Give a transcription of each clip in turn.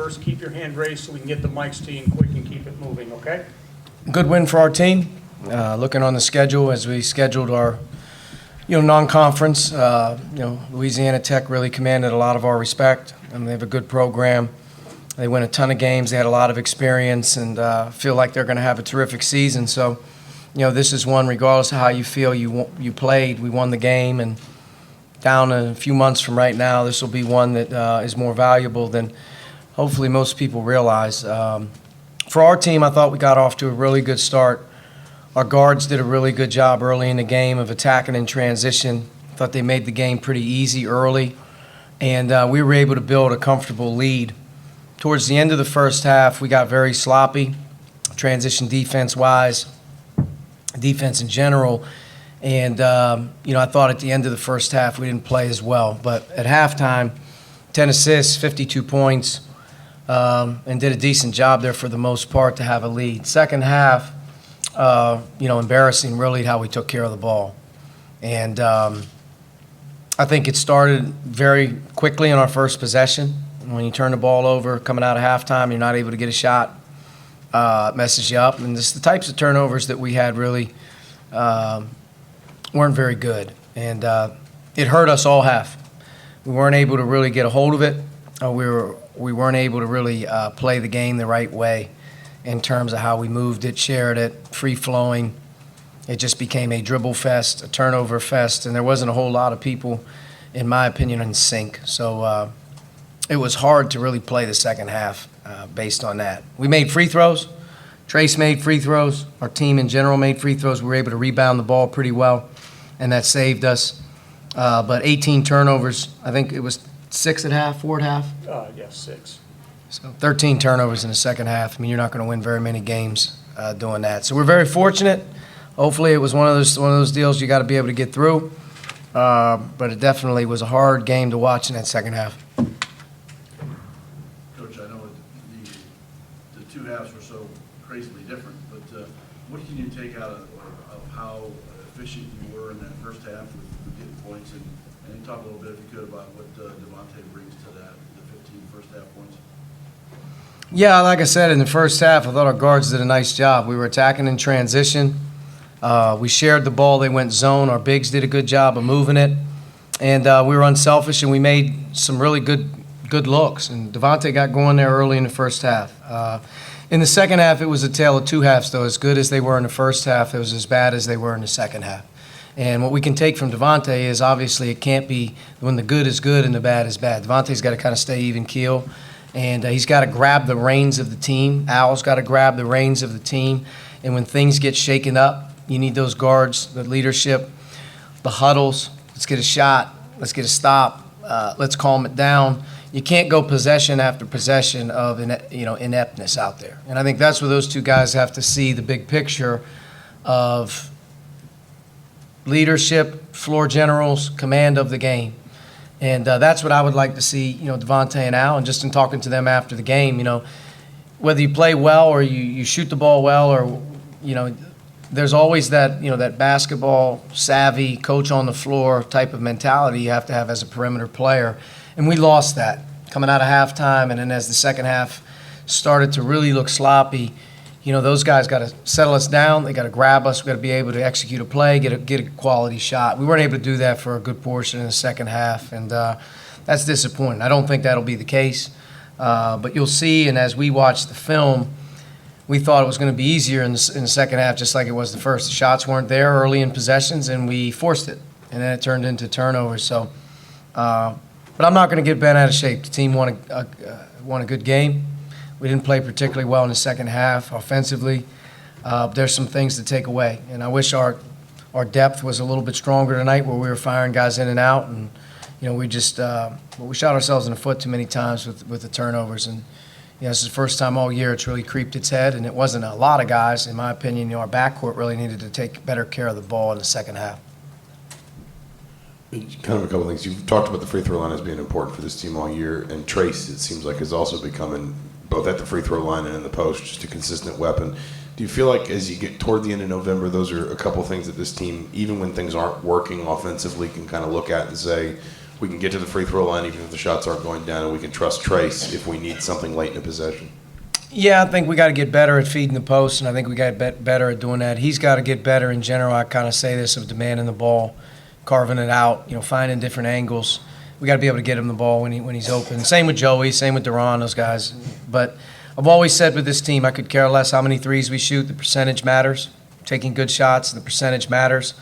first. Keep your hand raised so we can get the mics to you quick and keep it moving, okay? Good win for our team. Looking on the schedule as we scheduled our, non-conference, Louisiana Tech really commanded a lot of our respect, and they have a good program. They win a ton of games. They had a lot of experience, and feel like they're going to have a terrific season. So, this is one, regardless of how you feel you played, we won the game, and down a few months from right now, this will be one that is more valuable than hopefully most people realize. For our team, I thought we got off to a really good start. Our guards did a really good job early in the game of attacking in transition. I thought they made the game pretty easy early, and we were able to build a comfortable lead. Towards the end of the first half, we got very sloppy, transition defense-wise, defense in general. And, I thought at the end of the first half we didn't play as well. But at halftime, 10 assists, 52 points, and did a decent job there for the most part to have a lead. Second half, embarrassing really how we took care of the ball. And I think it started very quickly in our first possession. When you turn the ball over coming out of halftime, you're not able to get a shot. It messes you up. And it's the types of turnovers that we had really weren't very good. And it hurt us all half. We weren't able to really get a hold of it. We weren't able to really play the game the right way in terms of how we moved it, shared it, free-flowing. It just became a dribble fest, a turnover fest, and there wasn't a whole lot of people, in my opinion, in sync. So it was hard to really play the second half based on that. We made free throws. Trace made free throws. Our team in general made free throws. We were able to rebound the ball pretty well, and that saved us. But 18 turnovers. I think it was 6 at half, 4 at half? Yes, 6. So 13 turnovers in the second half. I mean, you're not going to win very many games doing that. So we're very fortunate. Hopefully it was one of those deals you got to be able to get through. But it definitely was a hard game to watch in that second half. Coach, I know the two halves were so crazily different, but what can you take out of how efficient you were in that first half with getting points, and talk a little bit, if you could, about what Devontae brings to that, the 15 first half points? Yeah, like I said, in the first half, I thought our guards did a nice job. We were attacking in transition. We shared the ball. They went zone. Our bigs did a good job of moving it. And we were unselfish, and we made some really good looks. And Devontae got going there early in the first half. In the second half, it was a tale of two halves, though. As good as they were in the first half, it was as bad as they were in the second half. And what we can take from Devontae is obviously it can't be when the good is good and the bad is bad. Devontae's got to kind of stay even keel, and he's got to grab the reins of the team. Al's got to grab the reins of the team. And when things get shaken up, you need those guards, the leadership, the huddles. Let's get a shot. Let's get a stop. Let's calm it down. You can't go possession after possession of ineptness out there. And I think that's where those two guys have to see the big picture of leadership, floor generals, command of the game. And that's what I would like to see, Devontae and Al, and just in talking to them after the game, whether you play well or you shoot the ball well, or, there's always that, that basketball savvy, coach on the floor type of mentality you have to have as a perimeter player. And we lost that coming out of halftime, and then as the second half started to really look sloppy, those guys got to settle us down. They got to grab us. We got to be able to execute a play, get a quality shot. We weren't able to do that for a good portion in the second half, and that's disappointing. I don't think that'll be the case, but you'll see. And as we watch the film, we thought it was going to be easier in the second half, just like it was the first. The shots weren't there early in possessions, and we forced it, and then it turned into turnovers. So. But I'm not going to get bent out of shape. The team won a good game. We didn't play particularly well in the second half offensively. There's some things to take away, and I wish our depth was a little bit stronger tonight, where we were firing guys in and out, and we just we shot ourselves in the foot too many times with the turnovers. And this is the first time all year it's really creeped its head, and it wasn't a lot of guys, in my opinion. Our backcourt really needed to take better care of the ball in the second half. Kind of a couple things. You've talked about the free throw line as being important for this team all year, and Trace, it seems like, is also becoming, both at the free throw line and in the post, just a consistent weapon. Do you feel like as you get toward the end of November, those are a couple things that this team, even when things aren't working offensively, can kind of look at and say, we can get to the free throw line even if the shots aren't going down, and we can trust Trace if we need something late in a possession? Yeah, I think we got to get better at feeding the post, and I think we got to get better at doing that. He's got to get better in general. I kind of say this of demanding the ball, carving it out, finding different angles. We got to be able to get him the ball when he's open. Same with Joey, same with Duran, those guys. But I've always said with this team, I could care less how many threes we shoot. The percentage matters. Taking good shots, the percentage matters.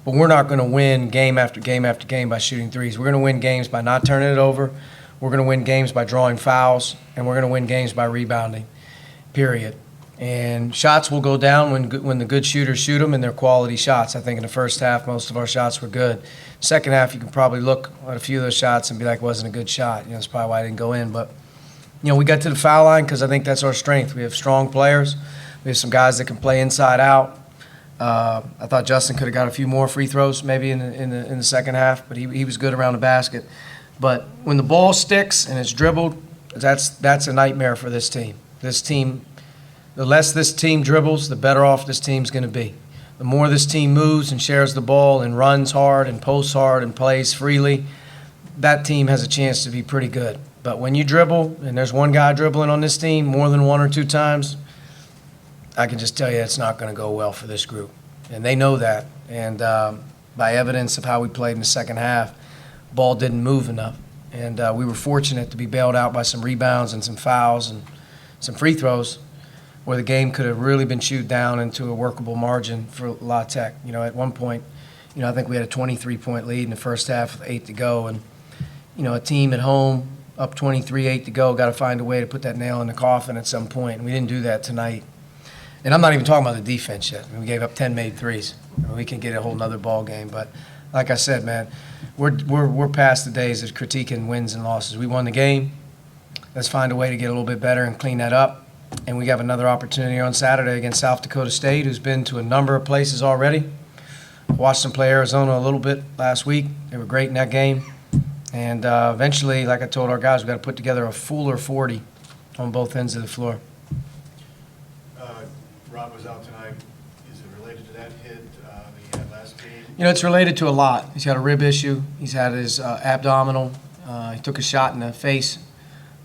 But we're not going to win game after game after game by shooting threes. We're going to win games by not turning it over. We're going to win games by drawing fouls, and we're going to win games by rebounding, period. And shots will go down when the good shooters shoot them, and they're quality shots. I think in the first half, most of our shots were good. Second half, you can probably look at a few of those shots and be like, wasn't a good shot. That's probably why I didn't go in. But, we got to the foul line because I think that's our strength. We have strong players. We have some guys that can play inside out. I thought Justin could have got a few more free throws maybe in the second half, but he was good around the basket. But when the ball sticks and it's dribbled, that's a nightmare for this team. This team, the less this team dribbles, the better off this team's going to be. The more this team moves and shares the ball and runs hard and posts hard and plays freely, that team has a chance to be pretty good. But when you dribble, and there's one guy dribbling on this team more than one or two times, I can just tell you it's not going to go well for this group. And they know that. And by evidence of how we played in the second half, ball didn't move enough. And we were fortunate to be bailed out by some rebounds and some fouls and some free throws where the game could have really been chewed down into a workable margin for La Tech. At one point, I think we had a 23-point lead in the first half with 8 to go. And, a team at home up 23, 8 to go, got to find a way to put that nail in the coffin at some point. And we didn't do that tonight. And I'm not even talking about the defense yet. We gave up 10 made threes. We can get a whole nother ball game. But like I said, man, we're past the days of critiquing wins and losses. We won the game. Let's find a way to get a little bit better and clean that up. And we have another opportunity on Saturday against South Dakota State, who's been to a number of places already. Watched them play Arizona a little bit last week. They were great in that game. And eventually, like I told our guys, we've got to put together a fuller 40 on both ends of the floor. Rob was out tonight. Is it related to that hit that he had last game? It's related to a lot. He's got a rib issue. He's had his abdominal. He took a shot in the face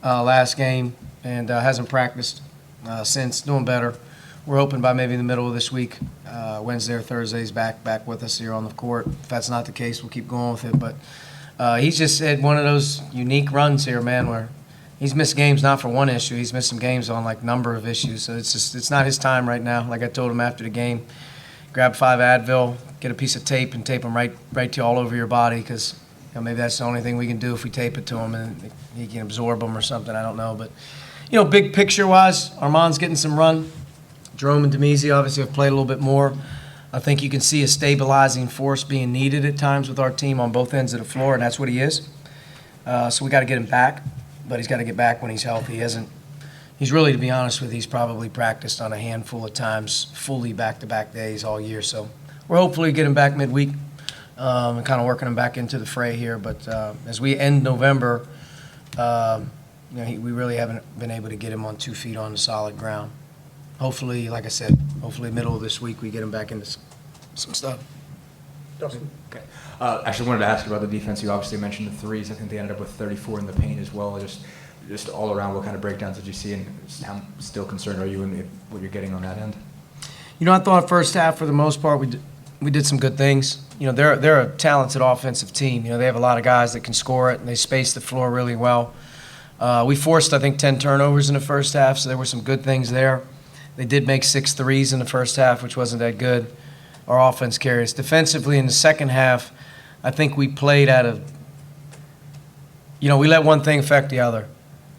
last game and hasn't practiced since. Doing better. We're hoping by maybe the middle of this week, Wednesday or Thursday, he's back with us here on the court. If that's not the case, we'll keep going with it. But he's just had one of those unique runs here, man, where he's missed games not for one issue. He's missed some games on number of issues. So it's not his time right now. Like I told him after the game, grab 5 Advil, get a piece of tape and tape them right to you all over your body because maybe that's the only thing we can do if we tape it to him and he can absorb them or something. I don't know. But, big picture-wise, Armand's getting some run. Jerome and Demezi obviously have played a little bit more. I think you can see a stabilizing force being needed at times with our team on both ends of the floor, and that's what he is. So we got to get him back, but he's got to get back when he's healthy. He's really, to be honest with you, he's probably practiced on a handful of times, fully back-to-back days all year. So we're hopefully get him back midweek and kind of working him back into the fray here. But as we end November, we really haven't been able to get him on 2 feet on the solid ground. Hopefully, like I said, middle of this week we get him back into some stuff. Dustin? Okay. Actually, wanted to ask you about the defense. You obviously mentioned the threes. I think they ended up with 34 in the paint as well. Just all around, what kind of breakdowns did you see, and how still concerned are you in what you're getting on that end? I thought first half for the most part we did some good things. They're a talented offensive team. They have a lot of guys that can score it, and they space the floor really well. We forced, I think, 10 turnovers in the first half, so there were some good things there. They did make 6 threes in the first half, which wasn't that good. Our offense carried us. Defensively in the second half, I think we played we let one thing affect the other.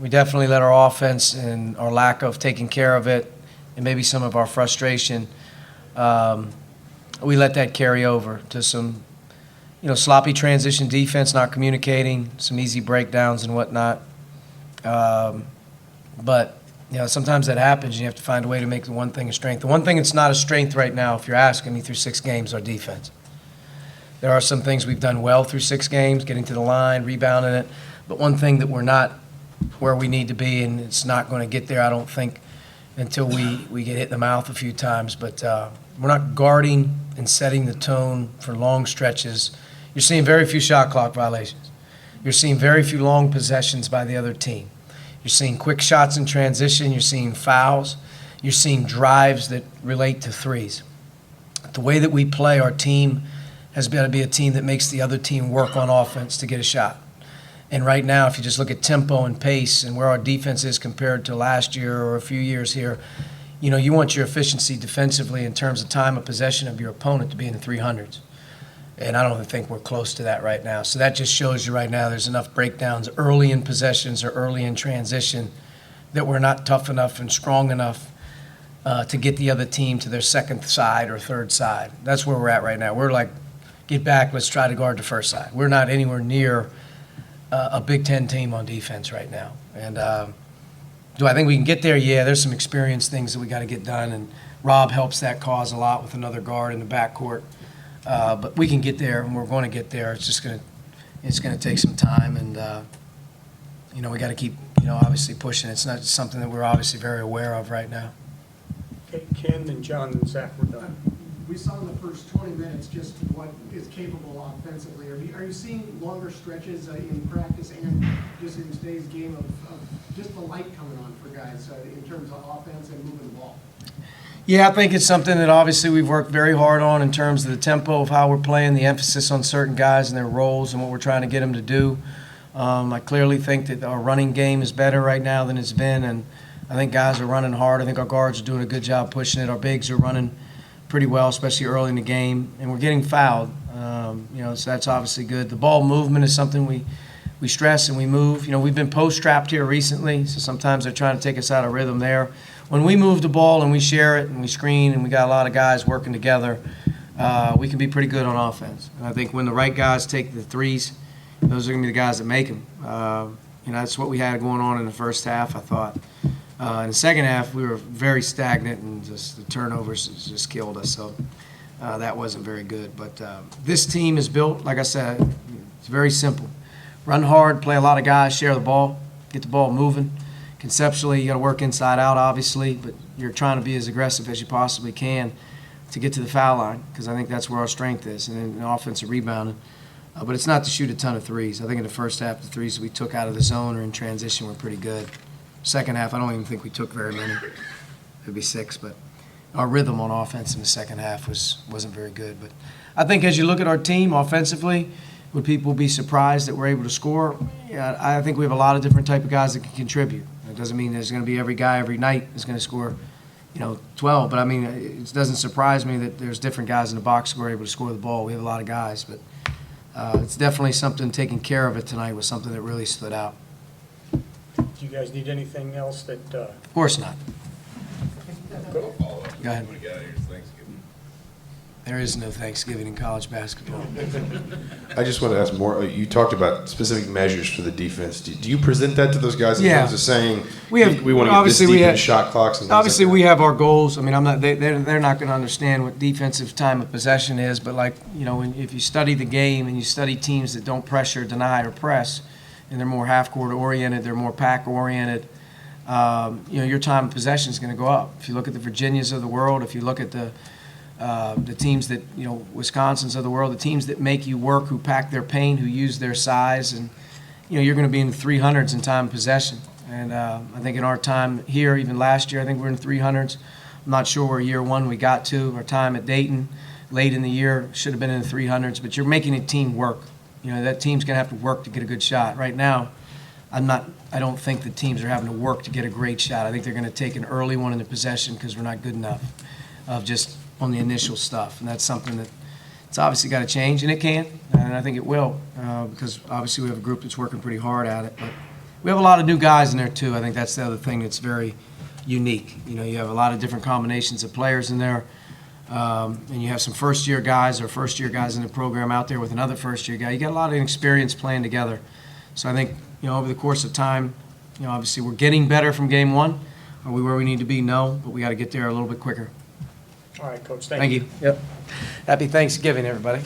We definitely let our offense and our lack of taking care of it and maybe some of our frustration, we let that carry over to some, sloppy transition defense, not communicating, some easy breakdowns and whatnot. But sometimes that happens, and you have to find a way to make the one thing a strength. The one thing that's not a strength right now, if you're asking me, through 6 games, our defense. There are some things we've done well through 6 games, getting to the line, rebounding it. But one thing that we're not where we need to be, and it's not going to get there, I don't think, until we get hit in the mouth a few times. But we're not guarding and setting the tone for long stretches. You're seeing very few shot clock violations. You're seeing very few long possessions by the other team. You're seeing quick shots in transition. You're seeing fouls. You're seeing drives that relate to threes. The way that we play, our team has got to be a team that makes the other team work on offense to get a shot. And right now, if you just look at tempo and pace and where our defense is compared to last year or a few years here, you know, you want your efficiency defensively in terms of time of possession of your opponent to be in the 300s. And I don't think we're close to that right now. So that just shows you right now there's enough breakdowns early in possessions or early in transition that we're not tough enough and strong enough to get the other team to their second side or third side. That's where we're at right now. We're like, get back, let's try to guard the first side. We're not anywhere near a Big Ten team on defense right now. And do I think we can get there? Yeah, there's some experience things that we got to get done, and Rob helps that cause a lot with another guard in the backcourt. But we can get there, and we're going to get there. It's just going to take some time, and you know, we got to keep, you know, obviously pushing. It's not something that we're obviously very aware of right now. Okay, Ken and John and Zach, we're done. We saw in the first 20 minutes just what is capable offensively. Are you seeing longer stretches in practice and just in today's game of just the light coming on for guys in terms of offense and moving the ball? Yeah, I think it's something that obviously we've worked very hard on in terms of the tempo of how we're playing, the emphasis on certain guys and their roles and what we're trying to get them to do. I clearly think that our running game is better right now than it's been, and I think guys are running hard. I think our guards are doing a good job pushing it. Our bigs are running pretty well, especially early in the game, and we're getting fouled. You know, so that's obviously good. The ball movement is something we stress and we move. You know, we've been post-trapped here recently, so sometimes they're trying to take us out of rhythm there. When we move the ball and we share it and we screen and we got a lot of guys working together, we can be pretty good on offense. And I think when the right guys take the threes, those are going to be the guys that make them. You know, that's what we had going on in the first half, I thought. In the second half, we were very stagnant, and just the turnovers just killed us. So that wasn't very good. But this team is built, like I said, it's very simple. Run hard, play a lot of guys, share the ball, get the ball moving. Conceptually, you got to work inside out, obviously, but you're trying to be as aggressive as you possibly can to get to the foul line, because I think that's where our strength is, and then offensive rebounding. But it's not to shoot a ton of threes. I think in the first half, the threes we took out of the zone or in transition were pretty good. Second half, I don't even think we took very many. It'd be 6, but our rhythm on offense in the second half wasn't very good. But I think as you look at our team offensively, would people be surprised that we're able to score? Yeah, I think we have a lot of different type of guys that can contribute. It doesn't mean there's going to be every guy every night is going to score, 12. But I mean, it doesn't surprise me that there's different guys in the box who are able to score the ball. We have a lot of guys, but it's definitely something. Taking care of it tonight was something that really stood out. Do you guys need anything else that, Of course not. Go ahead. There is no Thanksgiving in college basketball. I just want to ask more. You talked about specific measures for the defense. Do you present that to those guys in Yeah. terms of saying We have- we want to get this obviously we deep in have- shot clocks? And things Obviously, like we that? have our goals. I mean, they're not going to understand what defensive time of possession is, but if you study the game and you study teams that don't pressure, deny, or press, and they're more half-court oriented, they're more pack oriented, your time of possession is going to go up. If you look at the Virginias of the world, if you look at the teams that, Wisconsin's of the world, the teams that make you work, who pack their paint, who use their size, and, you're going to be in the 300s in time of possession. And I think in our time here, even last year, I think we're in the 300s. I'm not sure where year one we got to. Our time at Dayton, late in the year, should have been in the 300s. But you're making a team work. That team's going to have to work to get a good shot. Right now, I don't think the teams are having to work to get a great shot. I think they're going to take an early one in the possession because we're not good enough of just on the initial stuff. And that's something that it's obviously got to change, and it can, and I think it will, because obviously we have a group that's working pretty hard at it. But we have a lot of new guys in there, too. I think that's the other thing that's very unique. You have a lot of different combinations of players in there, and you have some first-year guys or first-year guys in the program out there with another first-year guy. You got a lot of experience playing together. So I think, over the course of time, obviously we're getting better from game one. Are we where we need to be? No, but we got to get there a little bit quicker. all right, Coach, Thank you. Yep. Happy Thanksgiving, everybody.